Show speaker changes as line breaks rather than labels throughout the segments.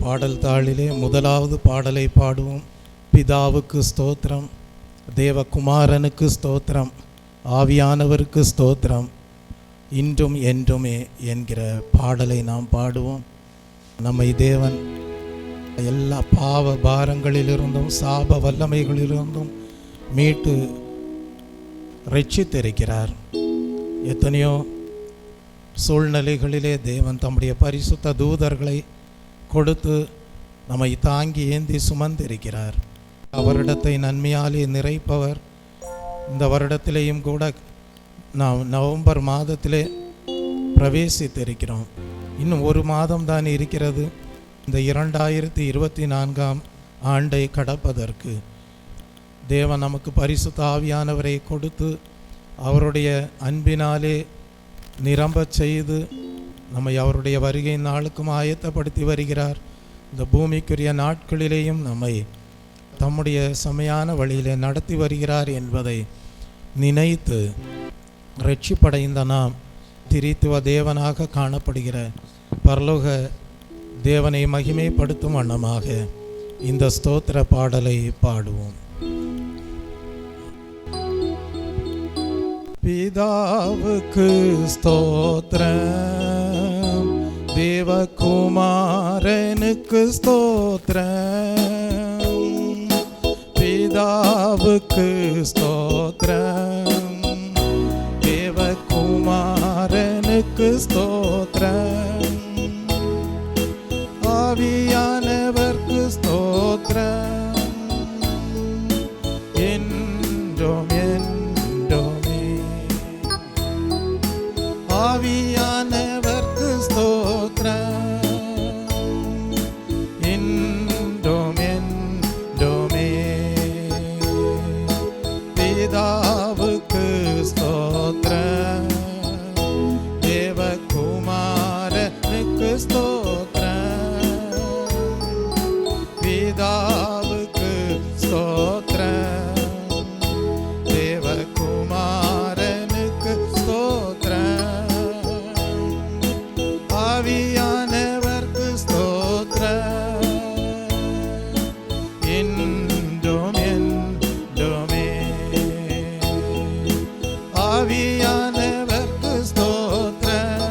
பாடல் தாளிலே முதலாவது பாடலை பாடுவோம். பிதாவுக்கு ஸ்தோத்திரம், தேவகுமாரனுக்கு ஸ்தோத்திரம், ஆவியானவருக்கு ஸ்தோத்திரம், இன்றும் என்றுமே என்கிற பாடலை நாம் பாடுவோம். நம்மை தேவன் எல்லா பாவ பாரங்களிலிருந்தும் சாப வல்லமைகளிலிருந்தும் மீட்டு ரட்சித்திருக்கிறார். எத்தனையோ சூழ்நிலைகளிலே தேவன் தம்முடைய பரிசுத்த தூதர்களை கொடுத்து நம்மை தாங்கி ஏந்தி சுமந்திருக்கிறார். அவரிடத்தை நன்மையாலே நிறைப்பவர். இந்த வருடத்திலேயும் கூட நாம் நவம்பர் மாதத்திலே பிரவேசித்திருக்கிறோம். இன்னும் ஒரு மாதம் தான் இருக்கிறது இந்த 2024ஆம் ஆண்டை கடப்பதற்கு. தேவன் நமக்கு பரிசுத்த ஆவியானவரை கொடுத்து அவருடைய அன்பினாலே நிரம்பச் செய்து நம்மை அவருடைய வருகை நாளுக்கும் ஆயத்தப்படுத்தி வருகிறார். இந்த பூமிக்குரிய நாட்களிலேயும் நம்மை தம்முடைய செம்மையான வழியிலே நடத்தி வருகிறார் என்பதை நினைத்து ரட்சிப்படைந்த நாம் திரித்துவ தேவனாக காணப்படுகிற பரலோக தேவனை மகிமைப்படுத்தும் வண்ணமாக இந்த ஸ்தோத்திர பாடலை பாடுவோம். பிதாவுக்கு ஸ்தோத்திரம், தேவகுமாரனுக்கு ஸ்தோத்திரம், பிதாவுக்கு ஸ்தோத்திரம், தேவகுமாரனுக்கு ஸ்தோத்திரம், ஆவியானவர்க்கு ஸ்தோத்திரம், என்றும் என்றுமே. ஆவியானவர்க்கு ஸ்தோத்திரம், என்றும் என்றுமே. பிதாவுக்கு ஸ்தோத்திரம், தேவகுமாரனுக்கு ஸ்தோத்திரம், பிதாவுக்கு ஸ்தோத்திரம், தேவகுமாரனுக்கு ஸ்தோத்திரம், ஆவியானவர்க்கு ஸ்தோத்திரம், என்றும் என்றுமே. ஆவியானவர்க்கு ஸ்தோத்திரம்,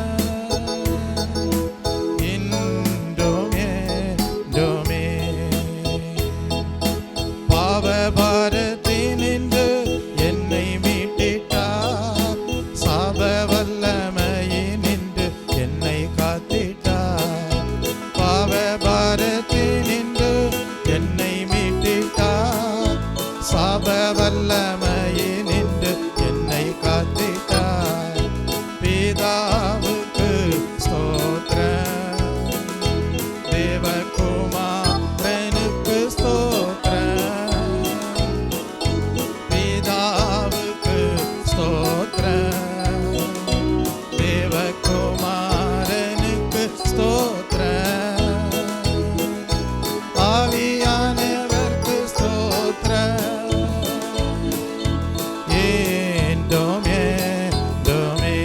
என்றும் என்றுமே. பாவபாரத்தினின்று என்னை மீட்டிட்டார், சாப வல்லமையினின்று என்னை காத்திட்டார். பாவபாரத்தினின்று என்னை மீட்டிட்டார், சாப வல்லமையினின்று என்னை காத்திட்டார். பிதாவுக்கு ஸ்தோத்திரம், தேவகுமாரனுக்கு ஸ்தோத்திரம், பிதாவுக்கு ஸ்தோத்திரம், தேவகுமாரனுக்கு ஸ்தோத்திரம், ஆவியானவர்க்கு ஸ்தோத்திரம், என்றும் என்றுமே.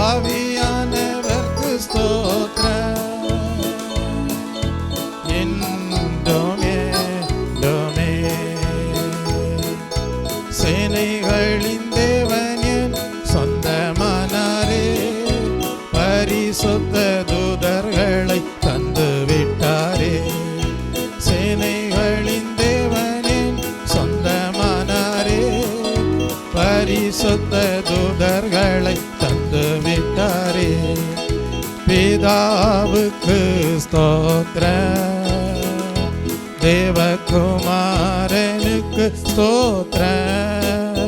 ஆவியானவர்க்கு ஸ்தோத்திரம், என்றும் என்றுமே. சேனைகளின் தேவன் என் சொந்தமானாரே, பரிசுத்த தூதர்களை தந்து விட்டாரே. சேனைகளின் தேவன் என் சொந்தமானாரே, பரிசுத்த தூதர்களை தந்து விட்டாரே. பிதாவுக்கு ஸ்தோத்திரம், தேவகுமாரனுக்கு ஸ்தோத்திரம்,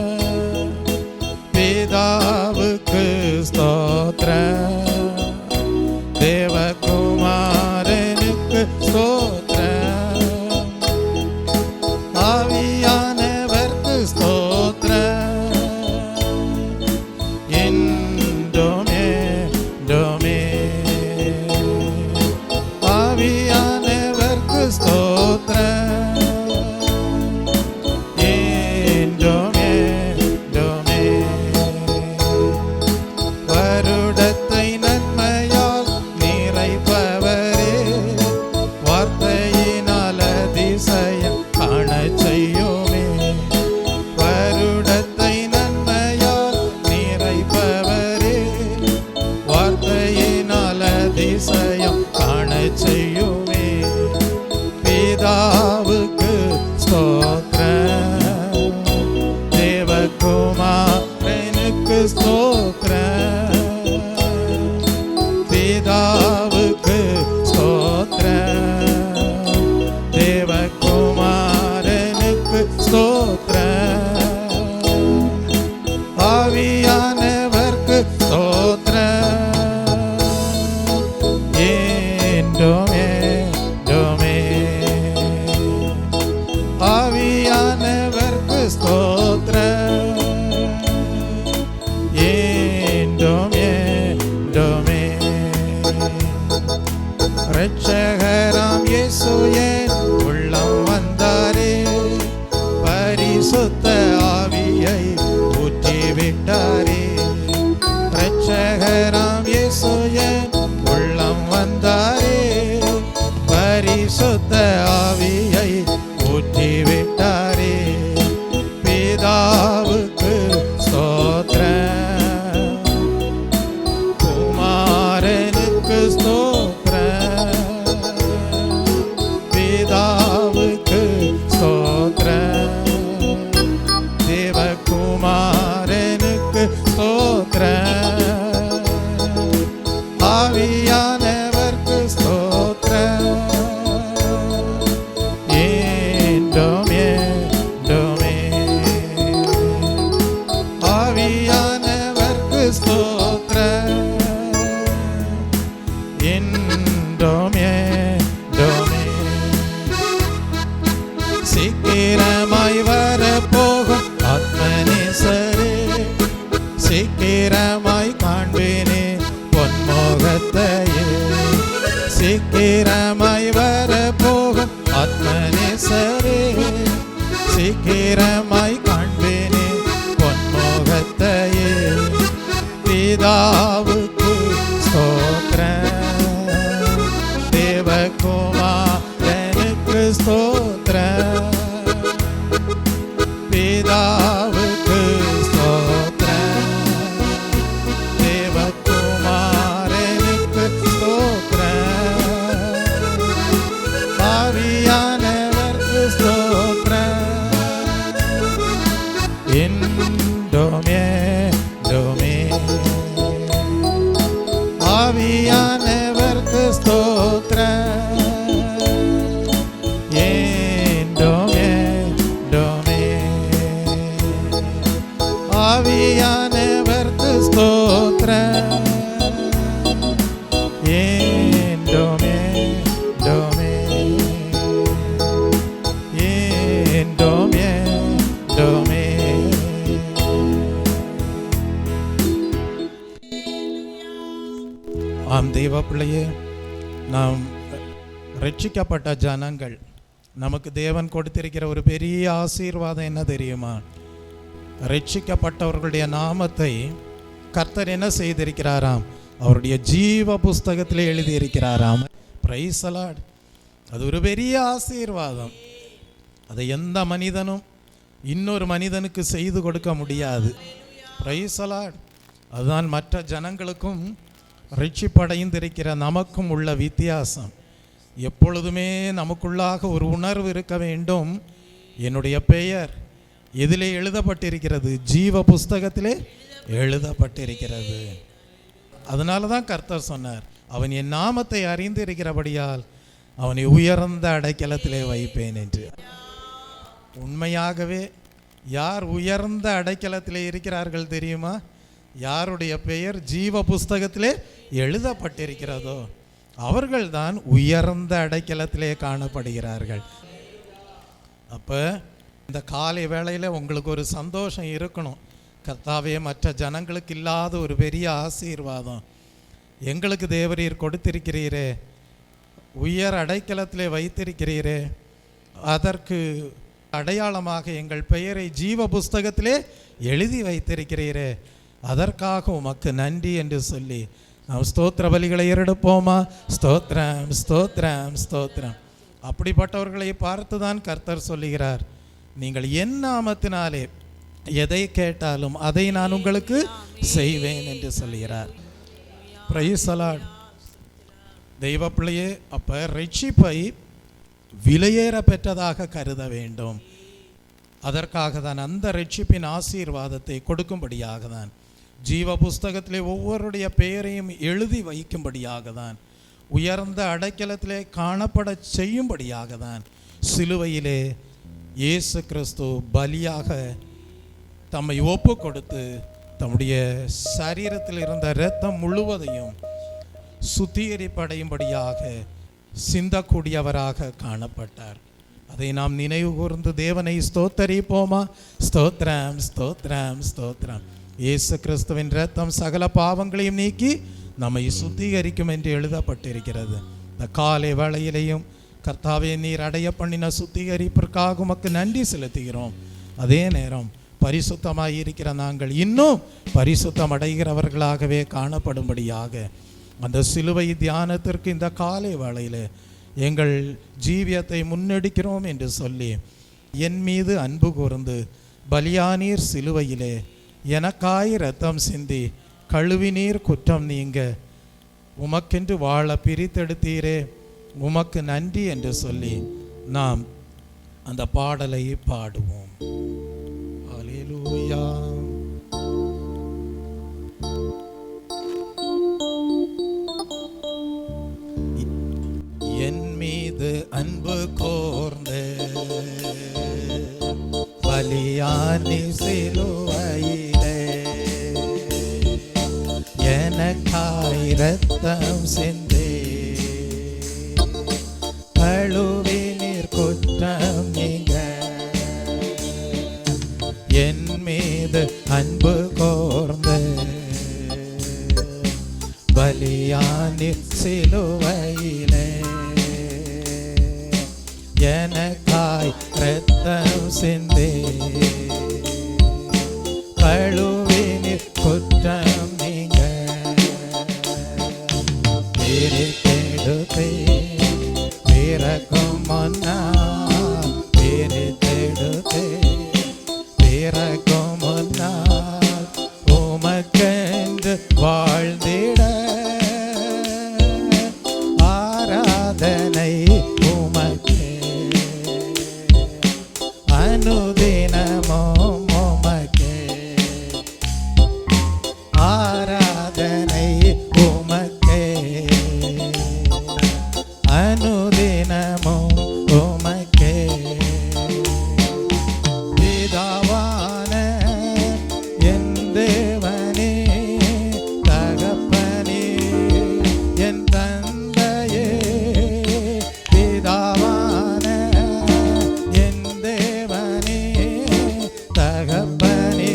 பிதாவுக்கு ஸ்தோத்திரம், தேவகுமாரனுக்கு ஸ்தோத்திரம், ஆவியானவர்க்கு ஸ்தோத்திரம், என்றும் என்றுமே. ஆவியானவர்க்கு ஸ்தோத்திரம், என்றும் என்றுமே. வரும் செய்பவரே, வார்த்தையினால் அதிசயம் காண செய்யுமே. பிதாவுக்கு ஸ்தோத்திரம், தேவகுமாரனுக்கு ஸ்தோத்திரம், பிதாவுக்கு ஸ்தோத்திரம், தேவகுமாரனுக்கு ஸ்தோத்திரம், ஆவியானவர்க்கு ஸ்தோத்திரம், என்றுமே என்றுமே. ஆவியானவர்க்கு ஸ்தோத்திரம், என்றும் என்றுமே. இரட்சகராம் இயேசு என் உள்ளம் வந்தாரே, பரிசுத்த ஆவியை ஊற்றிவிட்டாரே. இரட்சகராம் இயேசு என் உள்ளம் வந்தாரே, பரிசுத்த ஆவியை ஊற்றிவிட்டாரே. பிதாவுக்கு ஸ்தோத்திரம், குமாரனுக்கு ஸ்தோத்திரம், பிதாவுக்கு ஸ்தோத்திரம், தேவகுமாரனுக்கு ஸ்தோத்திரம், ஆவியானவர்க்கு ஸ்தோத்திரம், என்றும் என்றுமே. ஆவியானவர்க்கு ஸ்தோத்திரம், என்றும் என்றுமே. சீக்கிரமாய் வரப்போகும் ஆத்மநேசரே, சீக்கிரமாய் காண்பேனே பொன்முகத்தையே. சீக்கிரமாய் வரப்போகும் ஆத்மநேசரே, சீக்கிரமாய் காண்பேனே பொன்முகத்தையே. பிதாவுக்கு ஸ்தோத்திரம், தேவகுமாரனுக்கு ஸ்தோத்திரம், பிதாவுக்கு ஸ்தோத்திரம், தேவகுமாரனுக்கு ஸ்தோத்திரம், ஆவியானவர்க்கு ஸ்தோத்திரம், என்றும் என்றுமே. ஆவியானவர்க்கு ஸ்தோத்திரம், என்றும் என்றுமே. ஆவியானவர்க்கு ஸ்தோத்திரம், என்றும் என்றுமே, என்றும் என்றுமே. ஆம் தெய்வ பிள்ளையே, நாம் ரட்சிக்கப்பட்ட ஜனங்கள், நமக்கு தேவன் கொடுத்திருக்கிற ஒரு பெரிய ஆசீர்வாதம் என்ன தெரியுமா? ரட்சிக்கப்பட்டவர்களுடைய நாமத்தை கர்த்தர் என்ன செய்திருக்கிறாராம்? அவருடைய ஜீவ புஸ்தகத்தில் எழுதியிருக்கிறாராம். Praise the Lord. அது ஒரு பெரிய ஆசீர்வாதம். அதை எந்த மனிதனும் இன்னொரு மனிதனுக்கு செய்து கொடுக்க முடியாது. Praise the Lord. அதுதான் மற்ற ஜனங்களுக்கும் ரட்சிப்படைந்திருக்கிற நமக்கும் உள்ள வித்தியாசம். எப்பொழுதுமே நமக்குள்ளாக ஒரு உணர்வு இருக்க வேண்டும். என்னுடைய பெயர் எதிலே எழுதப்பட்டிருக்கிறது? ஜீவ புஸ்தகத்திலே எழுதப்பட்டிருக்கிறது. அதனால தான் கர்த்தர் சொன்னார், அவன் என் நாமத்தை அறிந்திருக்கிறபடியால் அவனை உயர்ந்த அடைக்கலத்திலே வைப்பேன் என்று. உண்மையாகவே யார் உயர்ந்த அடைக்கலத்திலே இருக்கிறார்கள் தெரியுமா? யாருடைய பெயர் ஜீவ புஸ்தகத்திலே எழுதப்பட்டிருக்கிறதோ அவர்கள்தான் உயர்ந்த அடைக்கலத்திலே காணப்படுகிறார்கள். அப்போ இந்த காலை வேளையில் உங்களுக்கு ஒரு சந்தோஷம் இருக்கணும். கர்த்தாவே, மற்ற ஜனங்களுக்கு இல்லாத ஒரு பெரிய ஆசீர்வாதம் எங்களுக்கு தேவரீர் கொடுத்திருக்கிறீரே, உயர் அடைக்கலத்திலே வைத்திருக்கிறீரே, அதற்கு அடையாளமாக எங்கள் பெயரை ஜீவ புஸ்தகத்திலே எழுதி வைத்திருக்கிறீரே, அதற்காக உமக்கு நன்றி என்று சொல்லி நாம் ஸ்தோத்திர பலிகளை ஏறெடுப்போமா? ஸ்தோத்திரம் ஸ்தோத்திரம் ஸ்தோத்திரம். அப்படிப்பட்டவர்களை பார்த்து தான் கர்த்தர் சொல்லுகிறார், நீங்கள் என் நாமத்தினாலே எதை கேட்டாலும் அதை நான் உங்களுக்கு செய்வேன் என்று சொல்கிறார். Praise the Lord. தெய்வ பிள்ளையே, அப்போ ரட்சிப்பை விலையேற பெற்றதாக கருத வேண்டும். அதற்காக தான், அந்த ரட்சிப்பின் ஆசீர்வாதத்தை கொடுக்கும்படியாக தான், ஜீவ புஸ்தகத்திலே ஒவ்வொருடைய பெயரையும் எழுதி வைக்கும்படியாக தான், உயர்ந்த அடைக்கலத்திலே காணப்பட செய்யும்படியாக தான் சிலுவையிலே இயேசு கிறிஸ்து பலியாக தம்மை ஒப்பு கொடுத்து தம்முடைய சரீரத்தில் இருந்த இரத்தம் முழுவதையும் சுத்திகரிப்படையும்படியாக சிந்தக்கூடியவராக காணப்பட்டார். அதை நாம் நினைவு கூர்ந்து தேவனை ஸ்தோத்தரிப்போமா? ஸ்தோத்திரம், ஸ்தோத்திரம், ஸ்தோத்திரம். இயேசு கிறிஸ்துவின் இரத்தம் சகல பாவங்களையும் நீக்கி நம்மை சுத்திகரிக்கும் என்று எழுதப்பட்டிருக்கிறது. இந்த காலை வேளையிலையும் கர்த்தாவே, நீர் அடைய பண்ணின சுத்திகரிப்பிற்காக உமக்கு நன்றி செலுத்துகிறோம். அதே நேரம் பரிசுத்தமாக இருக்கிற நாங்கள் இன்னும் பரிசுத்தம் அடைகிறவர்களாகவே காணப்படும்படியாக அந்த சிலுவை தியானத்திற்கு இந்த காலை வேளையில் எங்கள் ஜீவியத்தை முன்னெடுக்கிறோம் என்று சொல்லி, என் மீது அன்பு கூர்ந்து பலியானீர், சிலுவையிலே எனக்காய் இரத்தம் சிந்தி கழுவினீர், குற்றம் நீங்க உமக்கென்று வாழ பிரித்தெடுத்தீரே, உமக்கு நன்றி என்று சொல்லி நாம் அந்த பாடலை பாடுவோம். அல்லேலூயா. என் மீது அன்பு கூர்ந்து பலியானி சிலுவையிலே எனக்காய் இரத்தம் சிந்தி கழுவினீர், குற்றம் நீங்க என் மீது அன்பு கூர்ந்து பலியானி சிலுவையிலே எனக்காய் இரத்தம் சிந்தி கழுவினீர், குற்றம் நீங்க பிரித்தெடுத்தே பிறக்கும் முன்னா பிரித்தெடுத்தே பிறக்கும் முன்னால் உமக்கென்று வாழ்ந்திட ஆராதனை உமக்கே, அனுதினமும் உமக்கே ஆராதனை உமக்கே, அனுதினமும் உமக்கே. பிதாவான என் தேவனே, தகப்பனே என் தந்தையே, பிதாவான என் தேவனே, தகப்பனே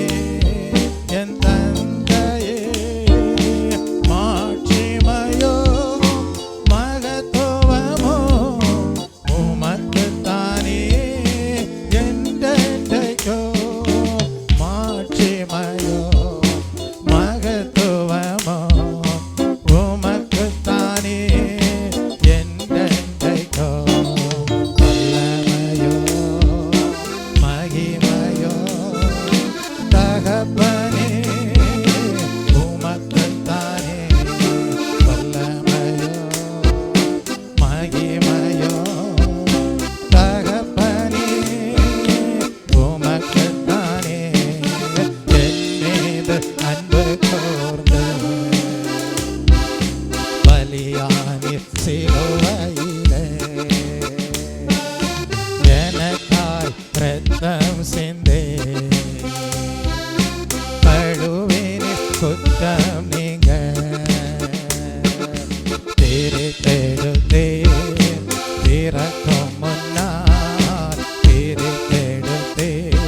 என் தந்தையே, மாட்சிமையோ மகத்துவமோ உமக்குத்தானே என்றென்றைக்கோ, மாட்சிமையோ மகத்துவமோ உமக்குத்தானே என்றென்றைக்கோ, வல்லமையோ மகிமையோ தகப்பனே உமக்குத்தானே, வல்லமையோ மகிமையோ தகப்பனே உமக்குத்தானே, என் மீது அன்பு கூர்ந்து பலியானீர் சிலுவையிலே எனக்காய் இரத்தம் சிந்தி கழுவினீர், குற்றம் நீங்க பிரித்தெடுத்தீர், பிறக்கும் முன்னால் பிரித்தெடுத்தீர்,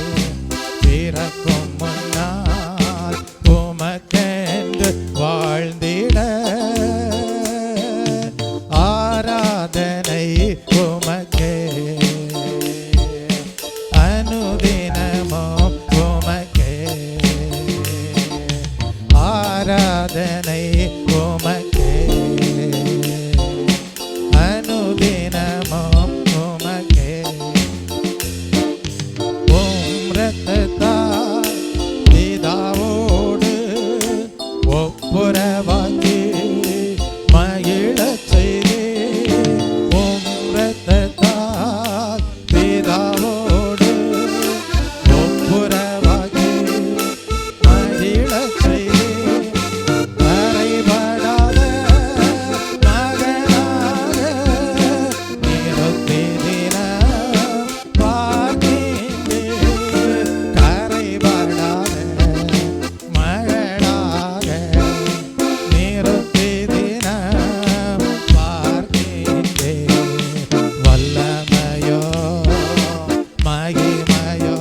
பிறக்கும் முன்னால் உமக்கென்று வாழ்ந்திட ஆராதனை உமக்கே, அனுதினமும் உமக்கே ஆராதனை உமக்கே, அனுதினமும் உமக்கே. உம் இரத்தத்தால் ஒப்புரவாக்கி மகிழச் செய்தே உம் இரத்தத்தால் பிதாவோடு ஒப்புரவாக்கி மகிழச் செய்தே கரைபடாத மகனாக நிறுத்தி தினம் பார்க்கின்றேன். கரைபடாத மகனாக நிறுத்தி தினம் பார்க்கின்றேன். வல்லமையோ மகிமையோ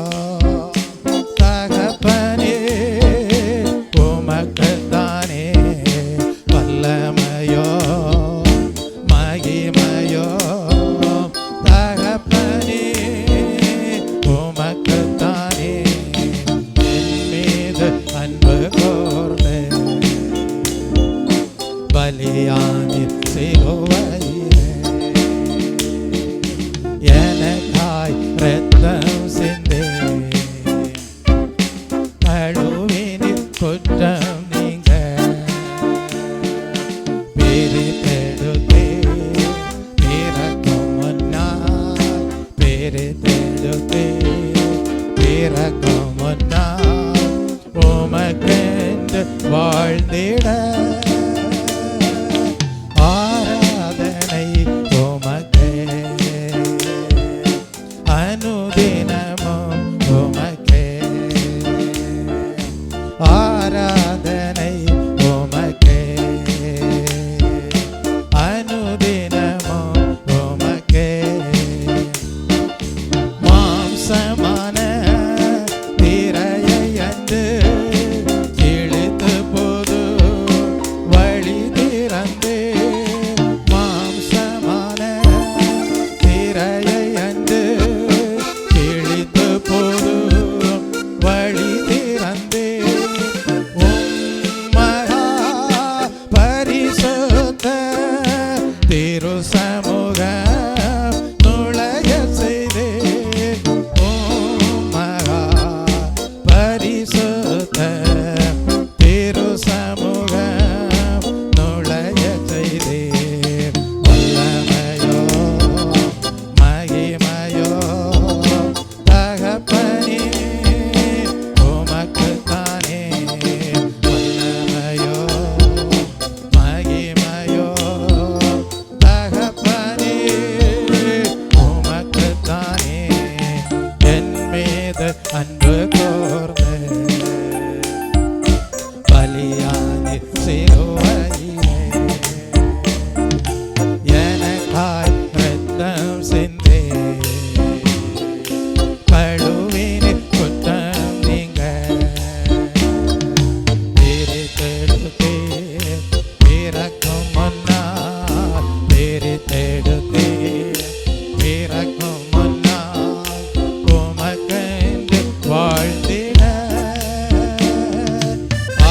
தகப்பனே உமக்குத்தானே. வல்லமையோ மகிமையோ தகப்பனே உமக்குத்தானே. என் மீது அன்பு கூர்ந்து பலியானி சிலுவையிலே எனக்காய் இரத்தம் சிந்தே கழுவினில் குற்றம் நீங்க பிரித்தெடுத்தே பிறக்கும் முன்னால் பிரித்தெடுத்தே பிறக்கும் முன்னால் உமக்கென்று வாழ்ந்திட ஆராதனை உமக்கே அனுதினமும் உமக்கே ஆராதனை உமக்கே அனுதினமும் உமக்கே. மாம்சமான திரையை அன்று கிழித்து போது வழி திறந்தே. மாம்சமான திரையை அன்று கிழித்து போது வழி திறந்தே. மகா பரிசுத்த திரு சமூகம் நுழைய செய்தே. மகா பரிசுத்த திரு சமூகம் நுழைய செய்தே. வல்லமையோ மகிமையோ தகப்பனே உமக்குத்தானே. வல்லமையோ மகிமையோ தகப்பனே உமக்குத்தானே. என் மீது அன்பு கூர்ந்து பலியானி சிலுவையிலே எனக்காய் இரத்தம் சிந்தே கழுவினில் குற்றம் நீங்க பிரித்தெடுத்தே பிறக்கும் முன்னால் பிரித்தெடுத்தே பிறக்கும் முன்னால் உமக்கென்று வாழ்ந்திட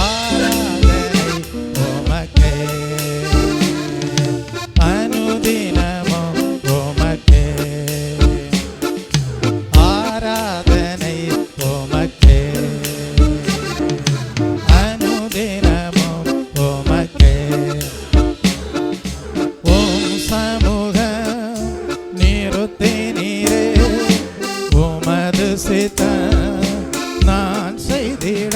ஆராதனை உமக்கே அனுதினமும் உமக்கே ஆராதனை உமக்கே அனுதினமும் உமக்கே. உம் சமூகம் நிறுத்தி நீரே உமது சித்தம் நான் செய்திட.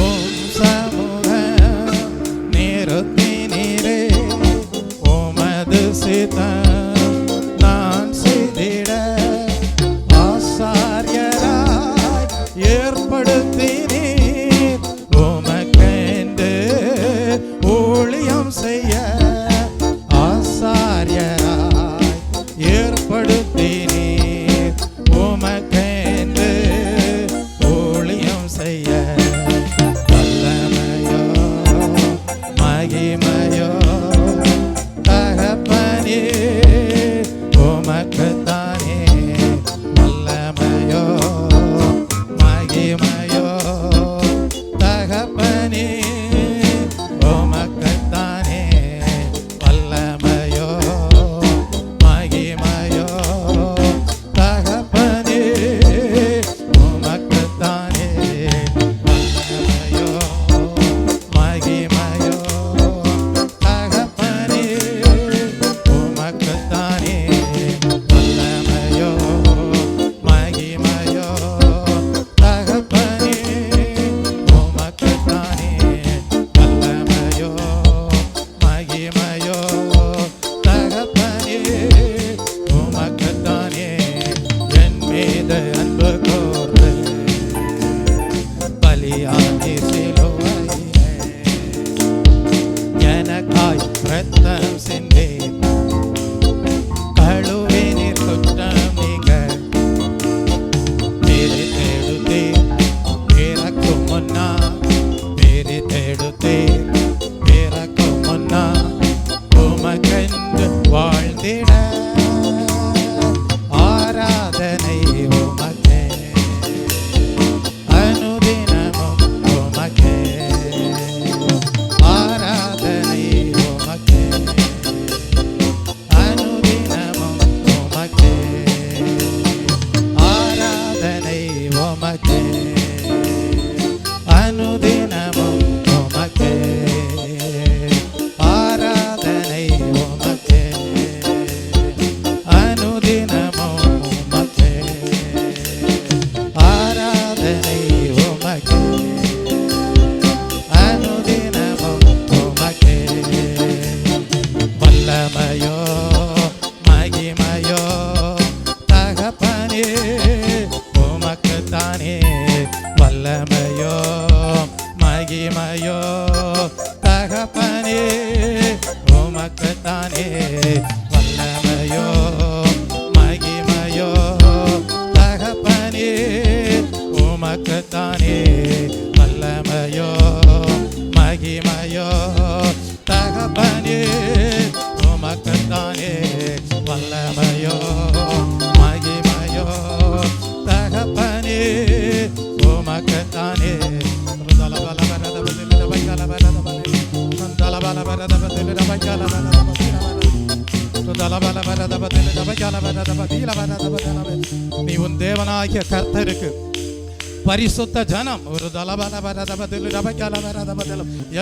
உம் சமூகம் நிறுத்தி நீரே உமது சித்தம் நான் செய்திட. ஆசாரியராய் ஏற்படுத்தினீர் உமக்கென்று ஊழியம் செய்ய. ஆசாரியராய் ஏற்படுத்தினீர் உமக்கென்று ஊழியம் செய்ய. வல்லமையோ மகிமையோ தகப்பனே உமக்குத்தானே. வல்லமையோ மகிமையோ தகப்பனே உமக்குத்தானே. ரத்தம் சிந்தி கழுவினீர் குற்றம் நீங்க பிரித்தெடுத்தீர் பிறக்கும் முன்னா பிரித்தெடுத்தீர் பிறக்கும் முன்னா உமக்கென்று வாழ்ந்திட ஆராதனை உமக்கே அனுதினமும் உமக்கே ஆராதனை உமக்கே அனுதினமும் உமக்கே ஆராதனை உமக்கே அனுதினமும் உமக்கே ஆராதனை உமக்கே அனுதினமும் உமக்கே ஆராதனை உமக்கே அனுதினமும் உமக்கே வல்லமையோ மகிமையோ தகப்பனே உமக்குத்தானே வல்லமையோ மகிமையோ தகப்பனே உமக்குத்தானே வல்லமையோ மகிமையோ தகப்பனே உமக்குத்தானே வல்லமையோ மகிமையோ தகப்பனே உமக்குத்தானே வல்லமையோ மகிமையோ தகப்பனே உமக்குத்தானே நீ உன் தேவனாகிய கர்த்தருக்கு பரிசுத்த ஜனம் ஒரு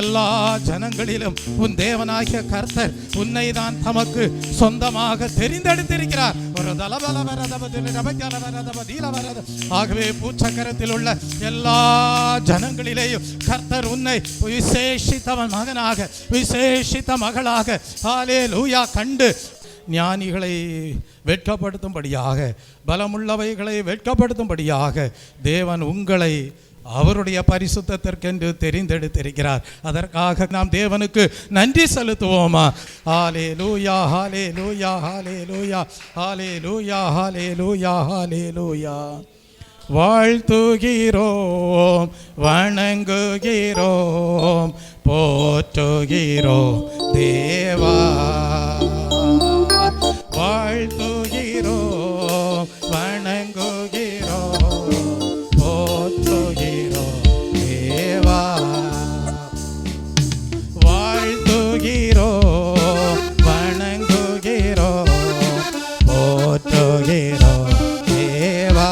எல்லா ஜனங்களிலும் உன் தேவனாகிய கர்த்தர் உன்னை தான் தமக்கு சொந்தமாக தெரிந்தெடுத்திருக்கிறார். ஒரு ஆகவே பூச்சக்கரத்தில் உள்ள எல்லா ஜனங்களிலேயும் கர்த்தர் உன்னை விசேஷித்தவன் மகனாக விசேஷித்த மகளாக ஹல்லேலூயா கண்டு ஞானிகளை வெட்கப்படுத்தும்படியாக பலமுள்ளவைகளை வெட்கப்படுத்தும்படியாக தேவன் உங்களை அவருடைய பரிசுத்தத்திற்கென்று தெரிந்தெடுத்திருக்கிறார். அதற்காக நாம் தேவனுக்கு நன்றி செலுத்துவோமா? ஹல்லேலூயா ஹல்லேலூயா ஹல்லேலூயா ஹல்லேலூயா ஹல்லேலூயா ஹல்லேலூயா. வாழ்த்துகிறோம் வணங்குகிறோம் போற்றுகிறோம் தேவா. வாழ்த்துகிறோம் வணங்குகிறோம் போற்றுகிறோம் தேவா. வாழ்த்துகிறோம் வணங்குகிறோம் போற்றுகிறோம் தேவா.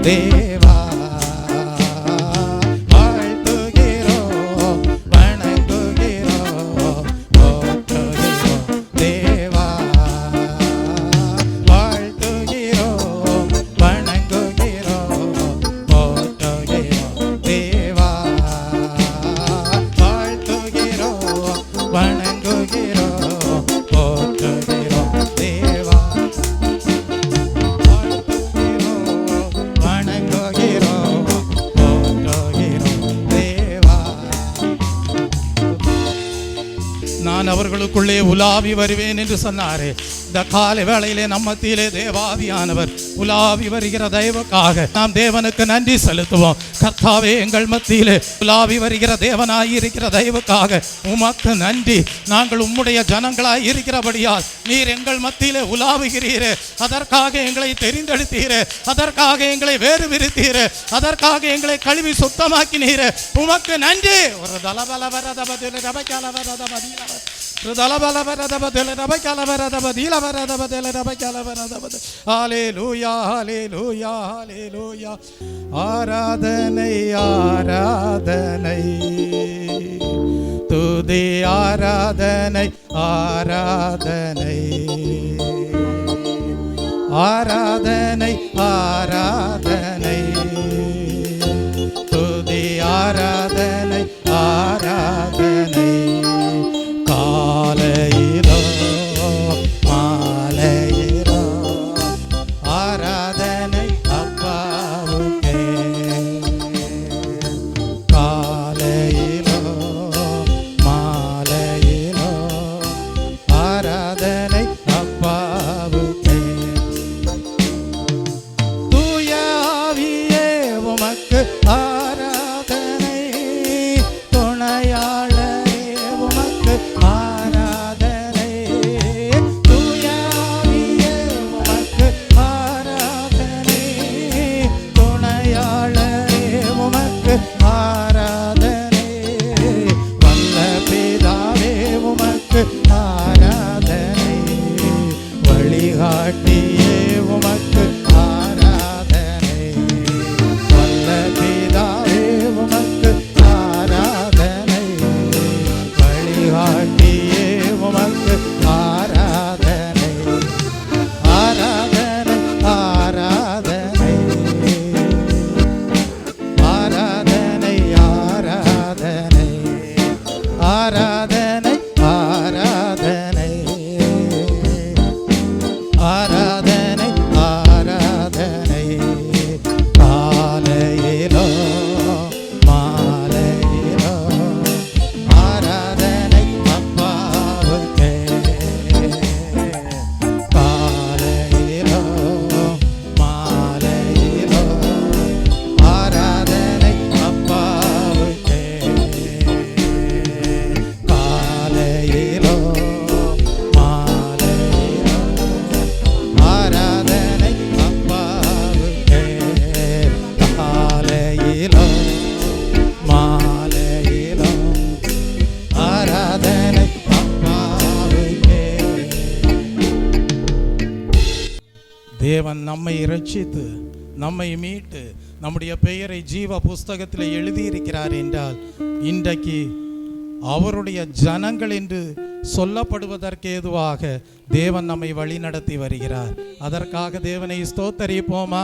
தேவா வாழ்த்துகிறோம் வணங்குகிறோம் போற்றுகிறோம் தேவா வாழ்த்துகிறோம் வணங்குகிறோம் போற்றுகிறோம் தேவா வாழ்த்துகிறோம் வணங்குகிறோம் போற்றுகிறோம் தேவா நான் அவர்களுக்குள்ளே உலாவி வருவேன் என்று சொன்னாரே. இந்த காலை வேளையிலே நம்ம மத்தியிலே தேவாவியானவர் உலாவி வருகிற தயவுக்காக நாம் தேவனுக்கு நன்றி செலுத்துவோம். கர்த்தாவே, எங்கள் மத்தியிலே உலாவி வருகிற தேவனாய் இருக்கிற தயவுக்காக உமக்கு நன்றி. நாங்கள் உம்முடைய ஜனங்களாய் இருக்கிறபடியால் நீர் எங்கள் மத்தியிலே உலாவுகிறீரே. அதற்காக எங்களை தெரிந்தெடுத்தீரே, அதற்காக எங்களை வேறு விரித்தீரே, அதற்காக எங்களை கழுவி சுத்தமாக்கினீரே. உமக்கு நன்றி. ஒரு தலபல வரத பதில் ரபைக்கால வரத பதில தலபல வரத பதில் ரபைக்கால வரத பதில வரத பதில் ரபைக்கால வரத பதில். ஹல்லேலூயா ஹல்லேலூயா ஹல்லேலூயா. ஆராதனை ஆராதனை துதி ஆராதனை ஆராதனை ஆராதனை ஆராதனை துதி ஆராதனை ஆராதனை. காலையிலோ மாலையிலோ ஆராதனை அப்பாவுக்கே. காலையிலோ மாலையிலோ ஆராதனை அப்பாவுக்கே. தூய ஆவியே உமக்கு ஆராதனை, துணையாளரே உமக்கு ஆராதனை. தூய ஆவியே உமக்கு ஆராதனை, துணையாளரே உமக்கு ஆராதனை. வல்ல பிதாவே உமக்கு ஆராதனை, வழிகாட்டியே உமக்கு ஆராதனை. வல்ல பிதாவே உமக்கு ஆராதனை, வழிகாட்டியே உமக்கு ஆராதனை. ஆராதனை ஆராதனை ஆராதனை ஆராதனை ஆராதனை ஆராதனை ஆராதனை ஆராதனை. காலையிலோ மாலையிலோ ஆராதனை அப்பாவுக்கே. காலையிலோ மாலையிலோ ஆராதனை அப்பாவுக்கே. காலையிலோ மாலையிலோ ஆராதனை அப்பாவுக்கே. காலையிலோ மாலையிலோ ஆராதனை அப்பாவுக்கே. தேவன் நம்மை இரட்சித்து நம்மை மீட்டு நம்முடைய பெயரை ஜீவ புஸ்தகத்தில் எழுதியிருக்கிறார் என்றால் இன்றைக்கு அவருடைய ஜனங்கள் என்று சொல்லப்படுவதற்கு ஏதுவாக தேவன் நம்மை வழி நடத்தி வருகிறார். அதற்காக தேவனை ஸ்தோத்தரிப்போமா?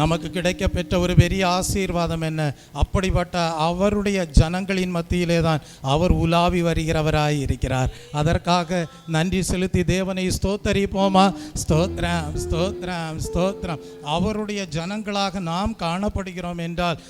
நமக்கு கிடைக்க பெற்ற ஒரு பெரிய ஆசீர்வாதம் என்ன? அப்படிப்பட்ட அவருடைய ஜனங்களின் மத்தியிலே தான் அவர் உலாவி வருகிறவராய் இருக்கிறார். அதற்காக நன்றி செலுத்தி தேவனை ஸ்தோத்தரிப்போமா? ஸ்தோத்ரம் ஸ்தோத்ரம் ஸ்தோத்ரம். அவருடைய ஜனங்களாக நாம் காணப்படுகிறோம் என்றால்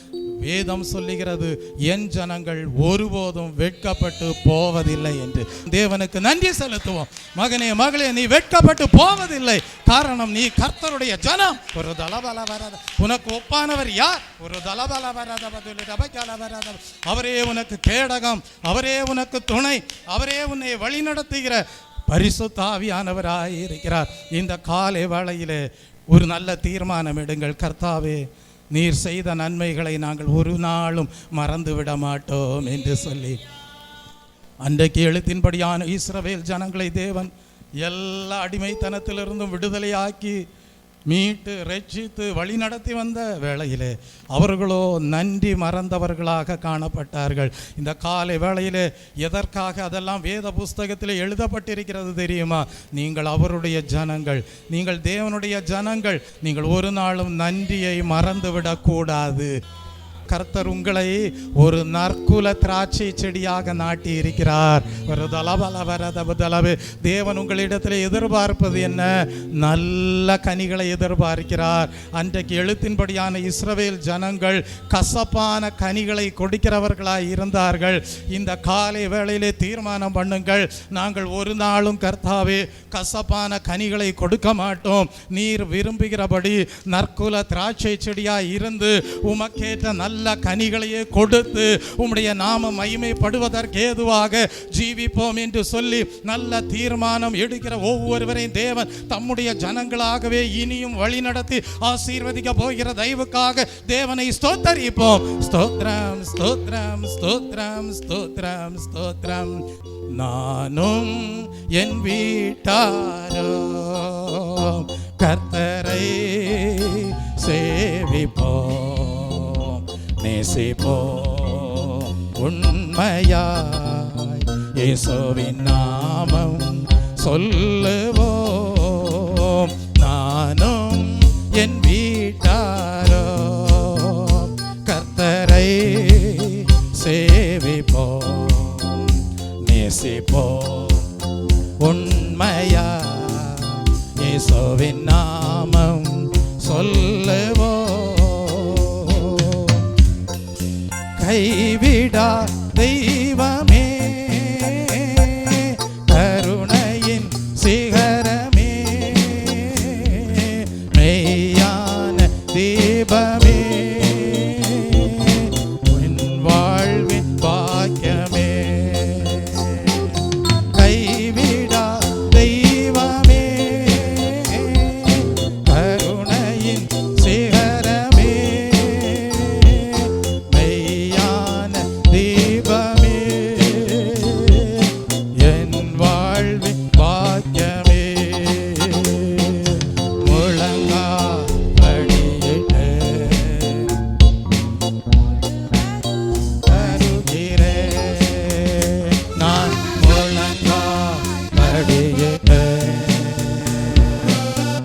வேதம் சொல்லுகிறது, என் ஜனங்கள் ஒருபோதும் வெட்கப்பட்டு போவதில்லை என்று. தேவனுக்கு நன்றி செலுத்துவோம். மகனே மகளே, நீ வெட்கப்பட்டு போவதில்லை. காரணம், நீ கர்த்தருடைய ஜனம். ஒரு தலபல வரத உனக்கு ஒப்பானவர் யார்? ஒரு தலபல வரத வரத. அவரே உனக்கு கேடகம், அவரே உனக்கு துணை, அவரே உன்னை வழி நடத்துகிற பரிசுத்த ஆவியானவராய் இருக்கிறார். இந்த காலை வேளையிலே ஒரு நல்ல தீர்மானம் எடுங்கள். கர்த்தாவே, நீர் செய்த நன்மைகளை நாங்கள் ஒரு நாளும் மறந்து விட மாட்டோம் என்று சொல்லி அன்றைக்கு எழுத்தின்படியான இஸ்ரவேல் ஜனங்களை தேவன் எல்லா அடிமைத்தனத்திலிருந்தும் விடுதலையாக்கி மீட்டு ரட்சித்து வழி நடத்தி வந்த வேளையிலே அவர்களோ நன்றி மறந்தவர்களாக காணப்பட்டார்கள். இந்த காலை வேளையிலே எதற்காக அதெல்லாம் வேத புஸ்தகத்தில் எழுதப்பட்டிருக்கிறது தெரியுமா? நீங்கள் அவருடைய ஜனங்கள், நீங்கள் தேவனுடைய ஜனங்கள், நீங்கள் ஒரு நாளும் நன்றியை மறந்துவிடக்கூடாது. கர்த்தர் உங்களை ஒரு நற்குல திராட்சை செடியாக நாட்டி இருக்கிறார். ஒரு தளவு தேவன் உங்களிடத்தில் எதிர்பார்ப்பது என்ன? நல்ல கனிகளை எதிர்பார்க்கிறார். அன்றைக்கு எழுத்தின்படியான இஸ்ரவேல் ஜனங்கள் கசப்பான கனிகளை கொடுக்கிறவர்களாய் இருந்தார்கள். இந்த காலை வேளையிலே தீர்மானம் பண்ணுங்கள், நாங்கள் ஒரு நாளும் கர்த்தாவே கசப்பான கனிகளை கொடுக்க மாட்டோம். நீர் விரும்புகிறபடி நற்குல திராட்சை செடியாய் இருந்து உமக்கேற்ற நல்ல கனிகளையே கொடுத்து உம்முடைய நாம மகிமைப்படுவதற்கு ஏதுவாக ஜீவிப்போம் என்று சொல்லி நல்ல தீர்மானம் எடுக்கிற ஒவ்வொருவரையும் தேவன் தம்முடைய ஜனங்களாகவே இனியும் வழி நடத்தி ஆசீர்வதிக்க போகிற தயவுக்காக தேவனை ஸ்தோத்தரிப்போம். ஸ்தோத்ரம் ஸ்தோத்ரம் ஸ்தோத்ரம் ஸ்தோத்ரம் ஸ்தோத்ரம். நானும் என் வீட்டாரோ கர்த்தரை சேவிப்போம், நேசிப்போம் உண்மையாய் இயேசுவின் நாமம் சொல்லுவோம். நானும் என் வீட்டாரோ கர்த்தரை சேவிப்போம், நேசிப்போம் உண்மையாய் இயேசுவின் நாமம் சொல்லுவோம். கைவிடா தெய்வமே, கருணையின் சிகரமே, மெய்யான தீபமே, என் வாழ்வின் பாக்கியமே. கைவிடா தெய்வமே, கருணையின் சிகரமே, தீபமே, என் வாழ்வின் பாக்கியமே. முழங்காடியிட்டு தருகிறேன், நான் முழங்காடியிட்டு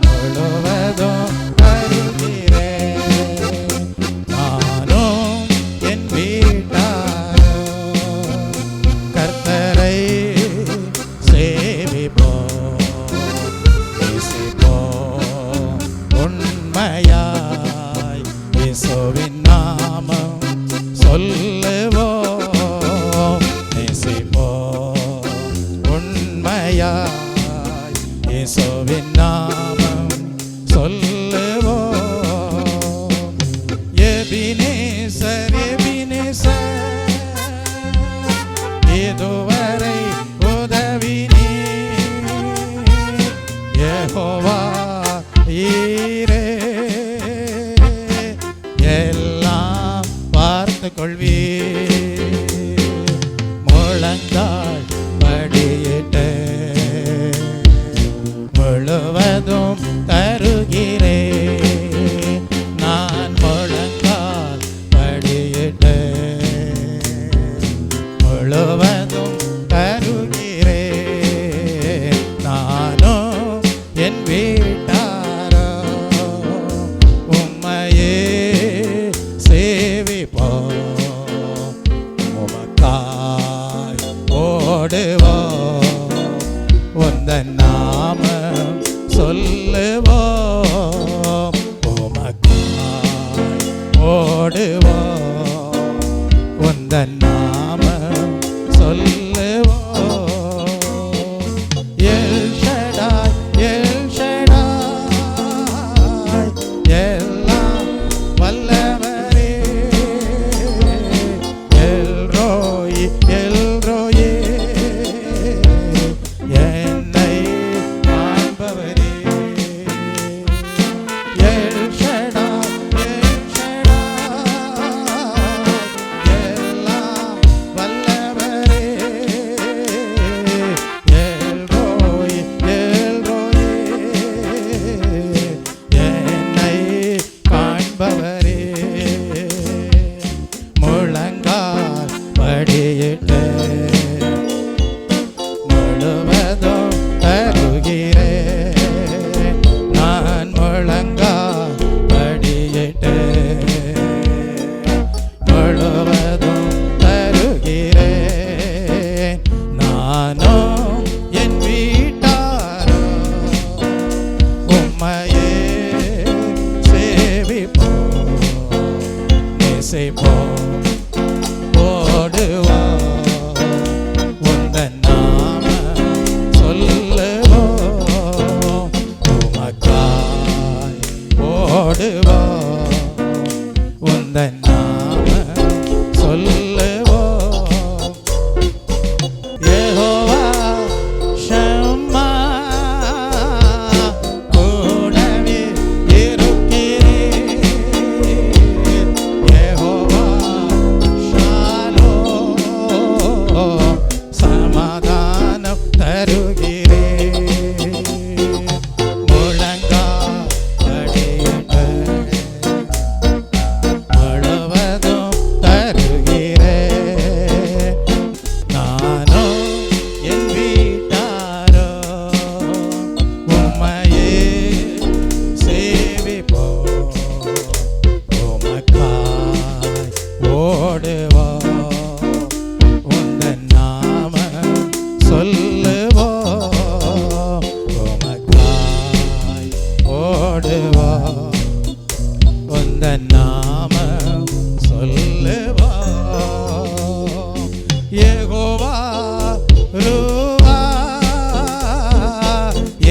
முழுவதும் தருகிறேன். நானும் என் வீட்டாரோ கர்த்தரை சேவிப்போம், நேசிப்போம் உண்மையாய் இயேசுவின் நாமம் சொல்லுவோம், நேசிப்போம் உண்மையாய் இயேசுவின் நாமம் சொல்லுவோம். எபினேசர் எபினேசர் இதுவரை உதவினீ, யெகோவா ஈரே எல்லாம் பார்த்து கொள்வீர். முழங்கால் படியிட்டு முழுவதும் தருகிறேன், நான் முழங்கால் படியிட்டு முழுவதும் தருகிறேன். நானும் என் வீட்டாரோ உம்மையே சேவிப்போம், உமக்காய் ஓடுவோம், உந்தன் நாமம் சொல்லுவோம், உமக்காய் ஓடுவோம், உந்தன் நாமம் சொல்லுவோம். எல் ஷடாய் எல் ஷடாய் எல்லாம் வல்லவரே, எல் ரோயி எல் ரோயே என்னை காண்பவரே. உம்மையே சேவிப்போம் நேசிப்போம் ஓடுவோம் உந்தன் நாம சொல்லுவோம் உமக்காய் ஓடுவோம் உந்தன் நாம சொல்லுவோம் யெகோவா ஷம்மா கூடவே இருக்கிறீர் யெகோவா ஷாலோம் சமாதானம் தருகிறீர் முழங்காடியிட்டு முழுவதும் தருகிறேன் நானோ என் வீட்டாரோ உம்மையே சேவிப்போம் உமக்காய் ஓடுவோம் உந்தன் நாம சொல்லுவோம் உமக்காய் ஓடுவோம் உந்தன் நாம சொல்லுவோம் யெகோவா ரூவா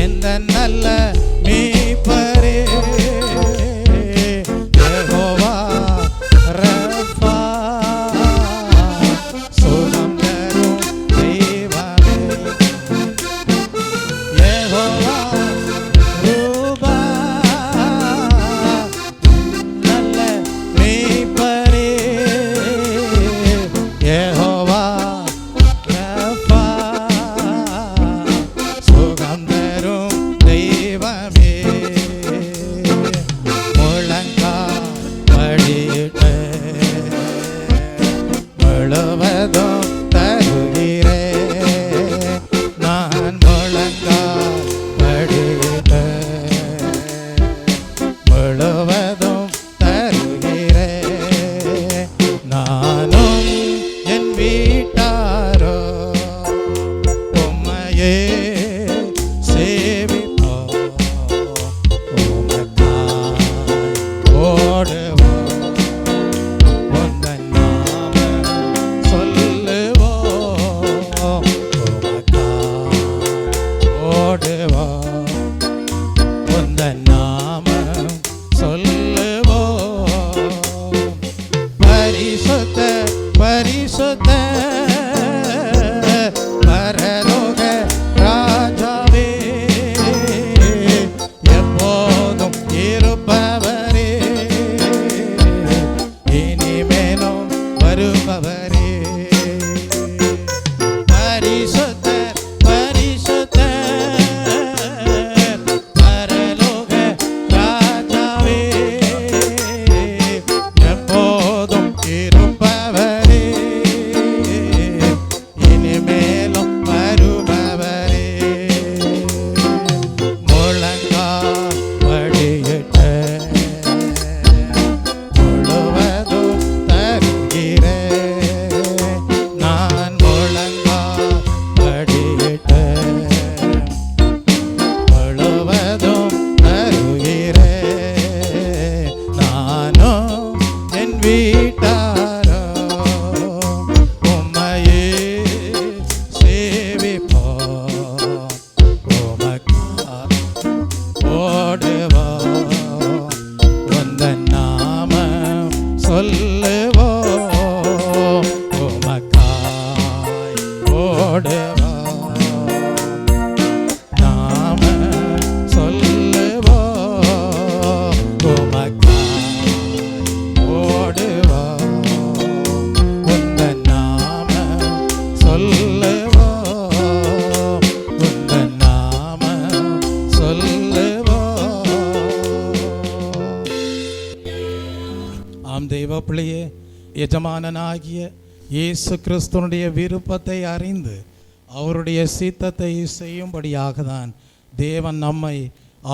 எந்த நல்ல மீட்பரே யெகோவா ரஃபா சுகம் தரும் தெய்வமே யெகோவா ரூபா நல்ல மீட்பரே யெகோவா ரஃபா சுகம் தரும் தெய்வமே முழங்காடியிட்டு முழுவதும் தருகிறேன் நான் முழங்காடியிட்டு முழுவதும் தருகிறேன் நானும் என் வீட்டாரோ உம்மையே சேவிப்போம் உமக்காய் ஓடுவோம் உந்தன் நாம சொல்லுவோம் உமக்காய் ஓடுவோம் உந்தன் நாம சொல்லுவோம் பரிசுத்த பரிசுத்த பரலோக ராஜாவே எப்போதும் இருப்பவரே இனிமேலும் வருபவரே பரிசுத்த பரிசுத்த பரலோக ராஜாவே எப்போதும் இருப்பவரே இனிமேலும் வருபவரே முழங்காடியிட்டு முழுவதும் தருகிறேன் நான் முழங்காடியிட்டு முழுவதும் தருகிறேன் நானும் என் வீட்டாரோ உம்மையே சேவிப்போம் உமக்காய் ஓடுவோம் உந்தன் நாம சொல்லுவோம் உமக்காய் ஓடுவோம் நாம சொல்லுவோம் உமக்காய் ஓடுவோம் உந்தன் நாம சொல்லுவோம் உந்தன் நாம சொல்லுவோம் ஆம் தெய்வ பிள்ளையே எஜமானனாகிய இயேசு கிறிஸ்துவனுடைய விருப்பத்தை அறிந்து அவருடைய சித்தத்தை செய்யும்படியாக தான் தேவன் நம்மை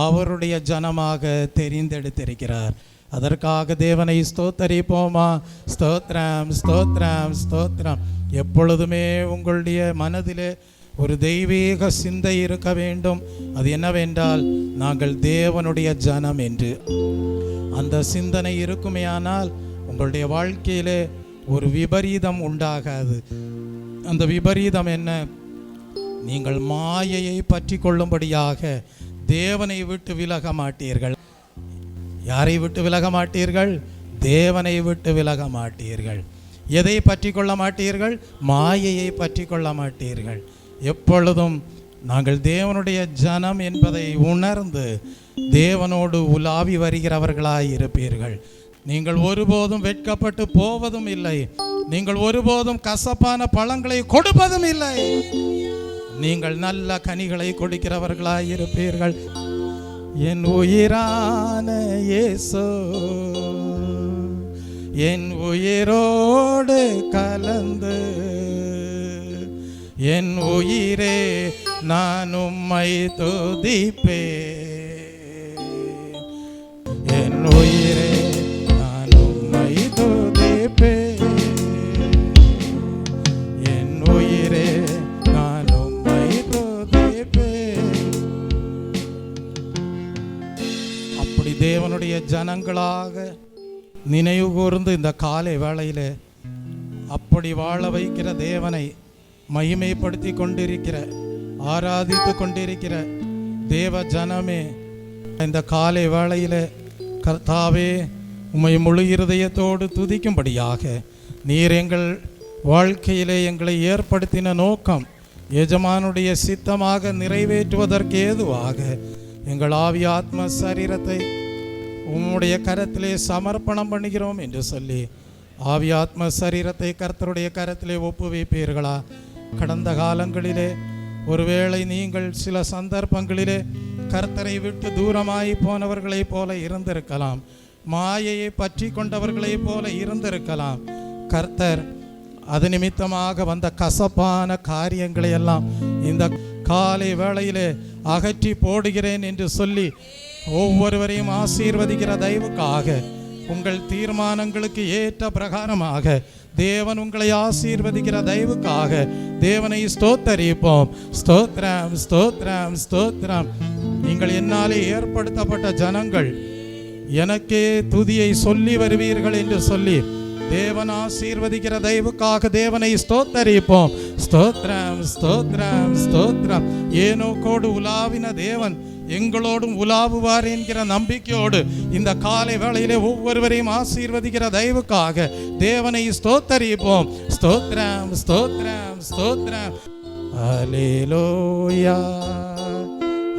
அவருடைய ஜனமாக தெரிந்தெடுத்திருக்கிறார். அதற்காக தேவனை ஸ்தோத்தரிப்போமா? ஸ்தோத்திரம் ஸ்தோத்திரம் ஸ்தோத்திரம். எப்பொழுதுமே உங்களுடைய மனதிலே ஒரு தெய்வீக சிந்தை இருக்க வேண்டும். அது என்னவென்றால் நாங்கள் தேவனுடைய ஜனம் என்று. அந்த சிந்தனை இருக்குமேயானால் உங்களுடைய வாழ்க்கையிலே ஒரு விபரீதம் உண்டாகாது. அந்த விபரீதம் என்ன? நீங்கள் மாயையை பற்றி கொள்ளும்படியாக தேவனை விட்டு விலக மாட்டீர்கள். யாரை விட்டு விலக மாட்டீர்கள்? தேவனை விட்டு விலக மாட்டீர்கள். எதை பற்றி கொள்ள மாட்டீர்கள்? மாயையை பற்றி கொள்ள மாட்டீர்கள். எப்பொழுதும் நாங்கள் தேவனுடைய ஜனம் என்பதை உணர்ந்து தேவனோடு உலாவி வருகிறவர்களாய் இருப்பீர்கள். நீங்கள் ஒருபோதும் வெட்கப்பட்டு போவதும் இல்லை. நீங்கள் ஒருபோதும் கசப்பான பழங்களை கொடுப்பதும் இல்லை. நீங்கள் நல்ல கனிகளை கொடுக்கிறவர்களாய் இருப்பீர்கள். என் உயிரான இயேசு என் உயிரோடு கலந்து, என் உயிரே நான் உம்மை துதிப்பேன். என் உயிரே நான் உம்மை துதிப்பேன். என் உயிரே நான் உம்மை துதிப்பேன். அப்படி தேவனுடைய ஜனங்களாக நினைவு கூர்ந்து இந்த காலை வேளையிலே அப்படி வாழ வைக்கிற தேவனை மகிமைப்படுத்தி கொண்டிருக்கிற, ஆராதித்து கொண்டிருக்கிற தேவ ஜனமே, இந்த காலை வேளையிலே கர்த்தாவே உம்மை முழு இருதயத்தோடு துதிக்கும்படியாக நீர் எங்கள் வாழ்க்கையிலே எங்களை ஏற்படுத்தின நோக்கம் எஜமானுடைய சித்தமாக நிறைவேற்றுவதற்கு ஏதுவாக எங்கள் ஆவி ஆத்ம சரீரத்தை உம்முடைய கரத்திலே சமர்ப்பணம் பண்ணுகிறோம் என்று சொல்லி ஆவி ஆத்ம சரீரத்தை கர்த்தருடைய கரத்திலே ஒப்புவிப்பீர்களா? கடந்த காலங்களிலே ஒருவேளை நீங்கள் சில சந்தர்ப்பங்களிலே கர்த்தரை விட்டு தூரமாய் போனவர்களைப் போல இருந்திருக்கலாம். மாயையை பற்றி கொண்டவர்களைப் போல இருந்திருக்கலாம். கர்த்தர் அது நிமித்தமாக வந்த கசப்பான காரியங்களை எல்லாம் இந்த காலை வேளையிலே அகற்றி போடுகிறேன் என்று சொல்லி ஒவ்வொருவரையும் ஆசீர்வதிக்கிற தயவுக்காக, உங்கள் தீர்மானங்களுக்கு ஏற்ற பிரகாரமாக தேவன் உங்களை ஆசீர்வதிக்கிற தயவுக்காக தேவனை ஸ்தோத்தரிப்போம். ஸ்தோத்ரம், ஸ்தோத்ரம், ஸ்தோத்ரம். நீங்கள் என்னாலே ஏற்படுத்தப்பட்ட ஜனங்கள், எனக்கே துதியை சொல்லி வருவீர்கள் என்று சொல்லி தேவன் ஆசீர்வதிக்கிற தயவுக்காக தேவனை ஸ்தோத்தரிப்போம். ஸ்தோத்ரம், ஸ்தோத்ரம், ஸ்தோத்ரம். ஏனோக்கோடு உலாவின தேவன் எங்களோடும் உலாவுவார் என்கிற நம்பிக்கையோடு இந்த காலை வேளையிலே ஒவ்வொருவரையும் ஆசீர்வதிக்கிற தயவுக்காக தேவனை ஸ்தோத்தரிப்போம். ஸ்தோத்ரம், ஸ்தோத்ரம், ஸ்தோத்ரம். ஹல்லேலூயா,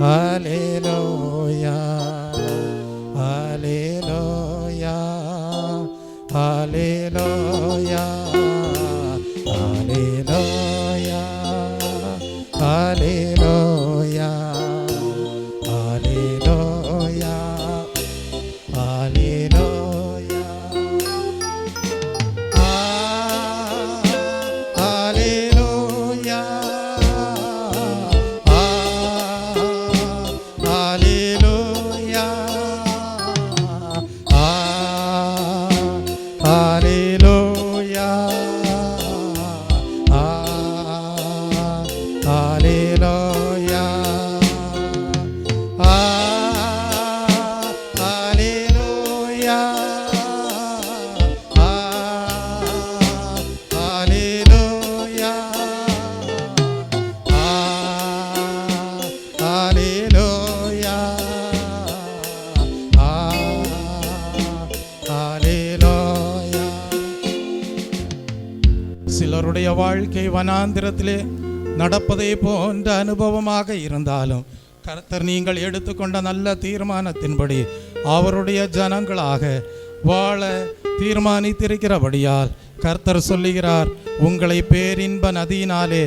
ஹல்லேலூயா, ஹல்லேலூயா, ஹல்லேலூயா, ஹல்லேலூயா, ஹல்லேலூயா, ஹல்லேலூயா, ஹல்லேலூயா. ஹல்லேலூயா, ஹல்லேலூயா, ஹல்லேலூயா, ஹல்லேலூயா, ஹல்லேலூயா, ஹல்லேலூயா, ஹல்லேலூயா, ஹல்லேலூயா. சிலருடைய வாழ்க்கை வனாந்திரத்திலே நடப்பதை போன்ற அனுபவமாக இருந்தாலும் கர்த்தர் நீங்கள் எடுத்துக்கொண்ட நல்ல தீர்மானத்தின்படி அவருடைய ஜனங்களாக வாழ தீர்மானித்திருக்கிறபடியால் கர்த்தர் சொல்லுகிறார், உங்களை பேரின்ப நதியினாலே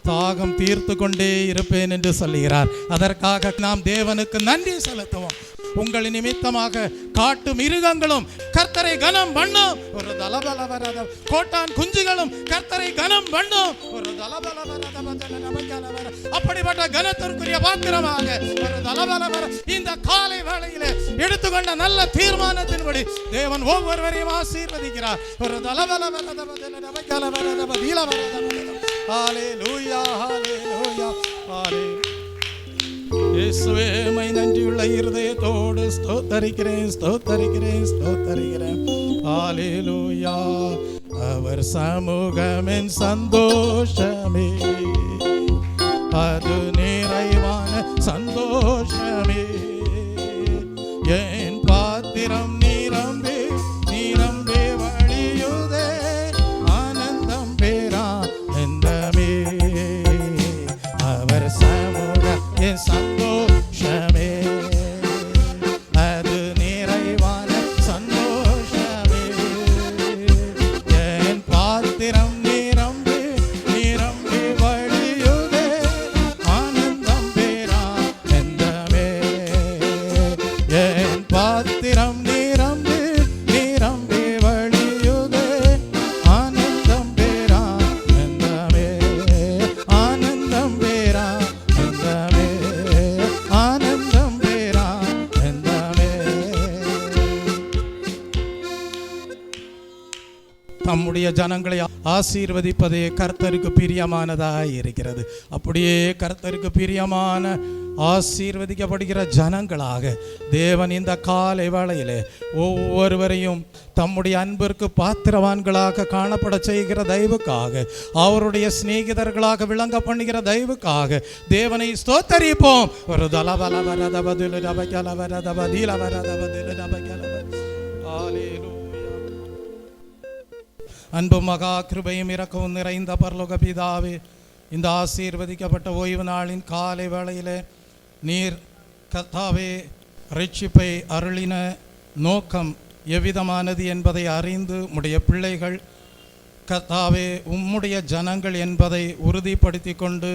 தாகம் தீர்த்து கொண்டே இருப்பேன் என்று சொல்லுகிறார். அதற்காக நாம் தேவனுக்கு நன்றி செலுத்துவோம். உங்கள் நிமித்தமாக காட்டு மிருகங்களும் கர்த்தரை கனம் பண்ணும். ஒரு தலபல வரத கோட்டான் குஞ்சுகளும் கர்த்தரை கனம் பண்ணும். ஒரு தலபல வரத அப்படிப்பட்ட கனத்திற்குரிய பாத்திரமாக ஒரு தலபல வர இந்த காலை வேளையிலே எடுத்துக்கொண்ட நல்ல தீர்மானத்தின்படி தேவன் ஒவ்வொருவரையும் ஆசீர்வதிக்கிறார். ஒரு தலபல வரத ஹalleluya ஹalleluya ஹalleluya. இயேசுவே மை நன்றியுள்ள இருதயத்தோடு ஸ்தோத்தரிக்கிறேன் ஸ்தோத்தரிக்கிறேன் ஸ்தோத்தரிக்கிறேன். ஹalleluya. அவர் சமூகமின் சந்தோஷமே, அது நிறைவான சந்தோஷமே. என் பாத்திரம் நிரம்பி நிரம்பி வழியுதே, ஆனந்தம் பேரானந்தமே. அவர் சமூக என் சந்தோஷமே, அது நிறைவான சந்தோஷமே. என் பாத்திரம் நிரம்பி நிரம்பி வழியுதே, ஆனந்தம் பேரானந்தமே. என் பாத்திரம் நிரம்பி நிரம்பி வழியுதே, ஆனந்தம் பேரானந்தமே. ஆனந்தம் பேரானந்தமே, ஆனந்தம் பேரானந்தமே. தம்முடைய ஜனங்களை ஆசீர்வதிப்பதே கர்த்தருக்கு பிரியமானதாய் இருக்கிறது. அப்படியே கர்த்தருக்கு பிரியமான ஆசீர்வதிக்கப்படுகிற ஜனங்களாக தேவன் இந்த காலை வேளையிலே ஒவ்வொருவரையும் தம்முடைய அன்பிற்கு பாத்திரவான்களாக காணப்பட செய்கிற தயவுக்காக, அவருடைய சிநேகிதர்களாக விளங்க பண்ணுகிற தயவுக்காக தேவனை ஸ்தோத்தரிப்போம். ஒரு அன்பு மகா கிருபையும் இரக்கமும் நிறைந்த பரலோக பிதாவே, இந்த ஆசீர்வதிக்கப்பட்ட ஓய்வு நாளின் காலை வேளையிலே நீர் கர்த்தாவே ரட்சிப்பை அருளின நோக்கம் எவ்விதமானது என்பதை அறிந்து உம்முடைய பிள்ளைகள் கர்த்தாவே உம்முடைய ஜனங்கள் என்பதை உறுதிப்படுத்தி கொண்டு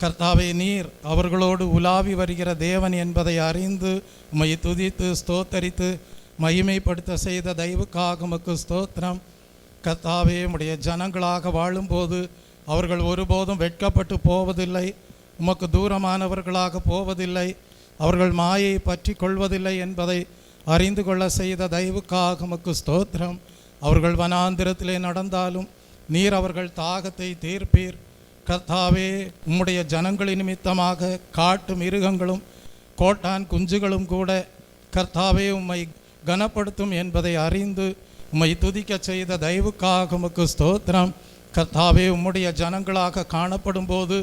கர்த்தாவே நீர் அவர்களோடு உலாவி வருகிற தேவன் என்பதை அறிந்து உம்மை துதித்து ஸ்தோத்தரித்து மகிமைப்படுத்த செய்த தயவுக்காக உமக்கு ஸ்தோத்திரம். கர்த்தாவே உம்முடைய ஜனங்களாக வாழும்போது அவர்கள் ஒருபோதும் வெட்கப்பட்டு போவதில்லை, உமக்கு தூரமானவர்களாக போவதில்லை, அவர்கள் மாயை பற்றி கொள்வதில்லை என்பதை அறிந்து கொள்ள செய்த தயவுக்காக உமக்கு ஸ்தோத்திரம். அவர்கள் வனாந்திரத்திலே நடந்தாலும் நீர் அவர்கள் தாகத்தை தீர்ப்பீர். கர்த்தாவே உம்முடைய ஜனங்களின் நிமித்தமாக காட்டு மிருகங்களும் கோட்டான் குஞ்சுகளும் கூட கர்த்தாவே உம்மை கனப்படுத்தும் என்பதை அறிந்து உம்மை துதிக்க செய்த தயவுக்காக உமக்கு ஸ்தோத்திரம். கர்த்தாவே உம்முடைய ஜனங்களாக காணப்படும் போது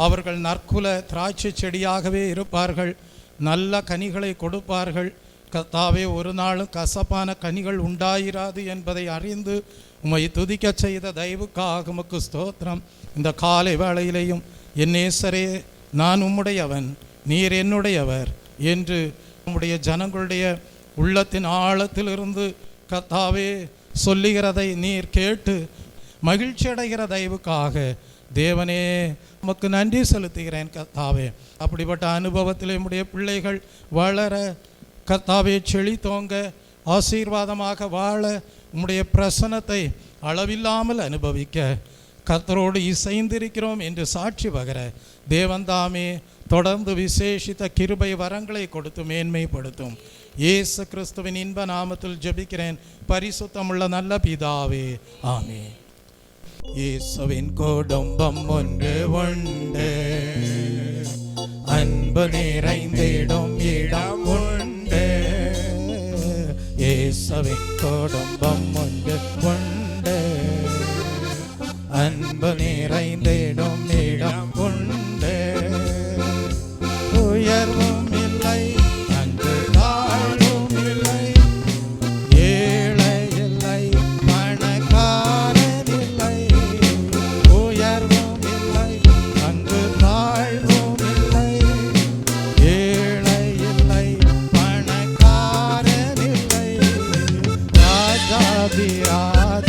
அவர்கள் நற்குல திராட்சை செடியாகவே இருப்பார்கள், நல்ல கனிகளை கொடுப்பார்கள். கர்த்தாவே ஒரு நாளும் கசப்பான கனிகள் உண்டாயிராது என்பதை அறிந்து உம்மை துதிக்க செய்த தயவுக்காக உமக்கு ஸ்தோத்திரம். இந்த காலை வேளையிலேயும் என் நேசரே நான் உம்முடையவன் நீர் என்னுடையவர் என்று உம்முடைய ஜனங்களுடைய உள்ளத்தின் ஆழத்திலிருந்து கர்த்தாவே சொல்லுகிறதை நீர் கேட்டு மகிழ்ச்சி அடைகிற தயவுக்காக தேவனே உமக்கு நன்றி செலுத்துகிறேன். கர்த்தாவே அப்படிப்பட்ட அனுபவத்தில் நம்முடைய பிள்ளைகள் வளர கர்த்தாவே செழித்தோங்க ஆசீர்வாதமாக வாழ உம்முடைய பிரசன்னத்தை அளவில்லாமல் அனுபவிக்க கர்த்தரோடு இசைந்திருக்கிறோம் என்று சாட்சி பகர தேவன்தாமே தொடர்ந்து விசேஷித்த கிருபை வரங்களை கொடுத்து மேன்மைப்படுத்தும். இயேசு கிறிஸ்துவின் இன்ப நாமத்தில் ஜெபிக்கிறேன் பரிசுத்தமுள்ள நல்ல பிதாவே, ஆமென். இயேசுவின் குடும்பம் ஒன்று உண்டு, அன்பு நிறைந்திடும் இடம் உண்டு. இயேசுவின் குடும்பம் ஒன்று உண்டு, அன்பு நிறைந்திடும் இடம் உண்டு. உயர்வும் இல்லை அங்கு தாழ்வும் இல்லை, ஏழை இல்லை பணக்காரன் இல்லை. உயர்வும் இல்லை அங்கு தாழ்வும் இல்லை, ஏழை இல்லை பணக்காரன் இல்லை. ராஜாதிராஜ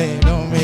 தேடும்